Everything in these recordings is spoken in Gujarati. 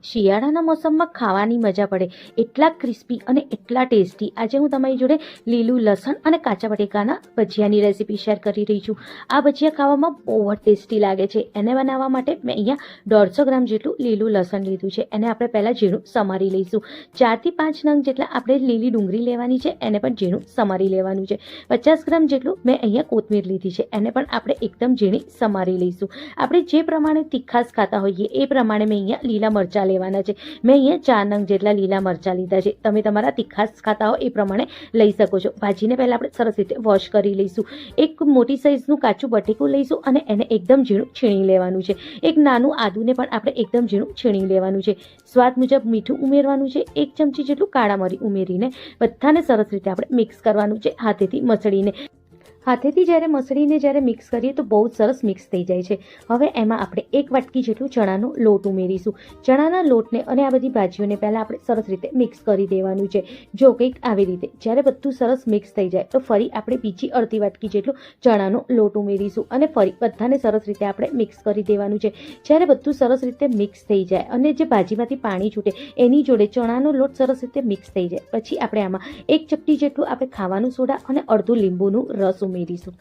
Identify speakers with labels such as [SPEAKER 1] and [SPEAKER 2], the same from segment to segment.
[SPEAKER 1] શિયાળાના મોસમમાં ખાવાની મજા પડે એટલા ક્રિસ્પી અને એટલા ટેસ્ટી આજે હું તમારી જોડે લીલું લસણ અને કાચા બટેકાના ભજીયાની રેસીપી શેર કરી રહી છું. આ ભજીયા ખાવામાં બહુ જ ટેસ્ટી લાગે છે. એને બનાવવા માટે મેં અહીંયા 150 ગ્રામ જેટલું લીલું લસણ લીધું છે. એને આપણે પહેલાં ઝીણું સમારી લઈશું. 4 થી 5 નંગ જેટલા આપણે લીલી ડુંગળી લેવાની છે, એને પણ ઝીણું સમારી લેવાનું છે. 50 ગ્રામ જેટલું મેં અહીંયા કોથમીર લીધી છે, એને પણ આપણે એકદમ ઝીણી સમારી લઈશું. આપણે જે પ્રમાણે તીખાસ ખાતા હોઈએ એ પ્રમાણે મેં અહીંયા લીલા મરચાં લેવાના છે. મેં અહીંયા 4 નંગ જેટલા લીલા મરચાં લીધા છે. તમે તમારા તીખાસ ખાતા હો એ પ્રમાણે લઈ શકો છો. ભાજીને પહેલાં આપણે સરસ રીતે વોશ કરી લઈશું. એક મોટી સાઇઝનું કાચું બટેકું લઈશું અને એને એકદમ ઝીણું છીણી લેવાનું છે. એક નાનું આદુને પણ આપણે એકદમ ઝીણું છીણી લેવાનું છે. સ્વાદ મુજબ મીઠું ઉમેરવાનું છે. 1 ચમચી જેટલું કાળા મરી ઉમેરીને બધાને સરસ રીતે આપણે મિક્સ કરવાનું છે હાથેથી મસળીને. હાથેથી જ્યારે મિક્સ કરીએ તો બહુ જ સરસ મિક્સ થઈ જાય છે. હવે એમાં આપણે 1 વાટકી જેટલું ચણાનો લોટ ઉમેરીશું. ચણાના લોટને અને આ બધી ભાજીઓને પહેલાં આપણે સરસ રીતે મિક્સ કરી દેવાનું છે. જો કંઈક આવી રીતે જ્યારે બધું સરસ મિક્સ થઈ જાય તો ફરી આપણે બીજી અડધી વાટકી જેટલું ચણાનો લોટ ઉમેરીશું અને ફરી બધાને સરસ રીતે આપણે મિક્સ કરી દેવાનું છે. જ્યારે બધું સરસ રીતે મિક્સ થઈ જાય અને જે ભાજીમાંથી પાણી છૂટે એની જોડે ચણાનો લોટ સરસ રીતે મિક્સ થઈ જાય પછી આપણે આમાં 1 ચપટી જેટલું આપણે ખાવાનું સોડા અને અડધું લીંબુનું રસ ઉમેરીશું.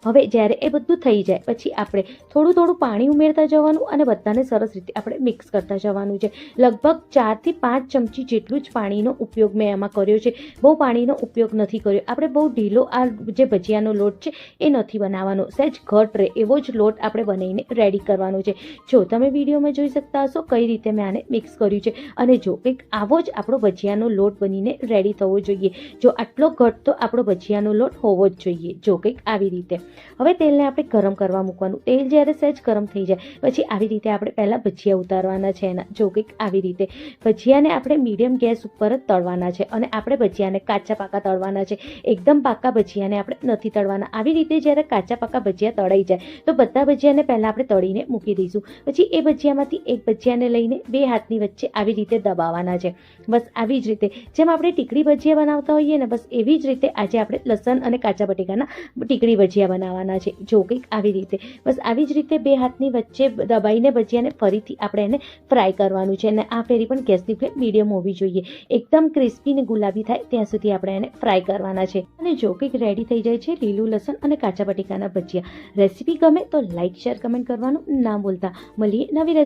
[SPEAKER 1] હવે જ્યારે એ બધું થઈ જાય પછી આપણે થોડું પાણી ઉમેરતા જવાનું અને બધાને સરસ રીતે આપણે મિક્સ કરતા જવાનું છે. લગભગ 4 થી 5 ચમચી જેટલું જ પાણીનો ઉપયોગ મેં આમાં કર્યો છે. બહુ પાણીનો ઉપયોગ નથી કર્યો. આપણે બહુ ઢીલો આ જે ભજીયાનો લોટ છે એ નથી બનાવવાનો. સહેજ ઘટ રહે એવો જ લોટ આપણે બનાવીને રેડી કરવાનો છે. જો તમે વિડીયોમાં જોઈ શકતા હશો કઈ રીતે મેં આને મિક્સ કર્યું છે અને જો કંઈક આવો જ આપણો ભજીયાનો લોટ બનીને રેડી થવો જોઈએ. જો આટલો ઘટ તો આપણો ભજીયાનો લોટ હોવો જ જોઈએ. જો કંઈક આવી રીતે. હવે તેલને આપણે ગરમ કરવા મૂકવાનું. તેલ જ્યારે સહેજ ગરમ થઈ જાય પછી આવી રીતે આપણે પહેલાં ભજીયા ઉતારવાના છે એના. જો કંઈક આવી રીતે ભજીયાને આપણે મીડિયમ ગેસ ઉપર જ તળવાના છે અને આપણે ભજીયાને કાચા પાકા તળવાના છે. એકદમ પાકા ભજીયાને આપણે નથી તળવાના. આવી રીતે જ્યારે કાચા પાકા ભજીયા તળાઈ જાય તો બધા ભજીયાને પહેલાં આપણે તળીને મૂકી દઈશું. પછી એ ભજીયામાંથી એક ભજીયાને લઈને 2 હાથની વચ્ચે આવી રીતે દબાવવાના છે. બસ આવી જ રીતે જેમ આપણે ટીકડી ભજીયા બનાવતા હોઈએ ને બસ એવી જ રીતે આજે આપણે લસણ અને કાચા બટેકાના ટીકડી ભજીયા બનાવવાના છે. જો કંઈક આવી રીતે બસ આવી જ રીતે 2 હાથની વચ્ચે દબાઈને ભજીયાને ફરીથી આપણે એને ફ્રાય કરવાનું છે અને આ ફેરી પણ ગેસની ફ્લેમ મીડિયમ હોવી જોઈએ. એકદમ ક્રિસ્પી ને ગુલાબી થાય ત્યાં સુધી આપણે એને ફ્રાય કરવાના છે. અને જો કંઈક રેડી થઈ જાય છે લીલું લસણ અને કાચા બટેકાના ભજીયા. રેસીપી ગમે તો લાઈક શેર કમેન્ટ કરવાનું ના ભૂલતા. મળીએ નવી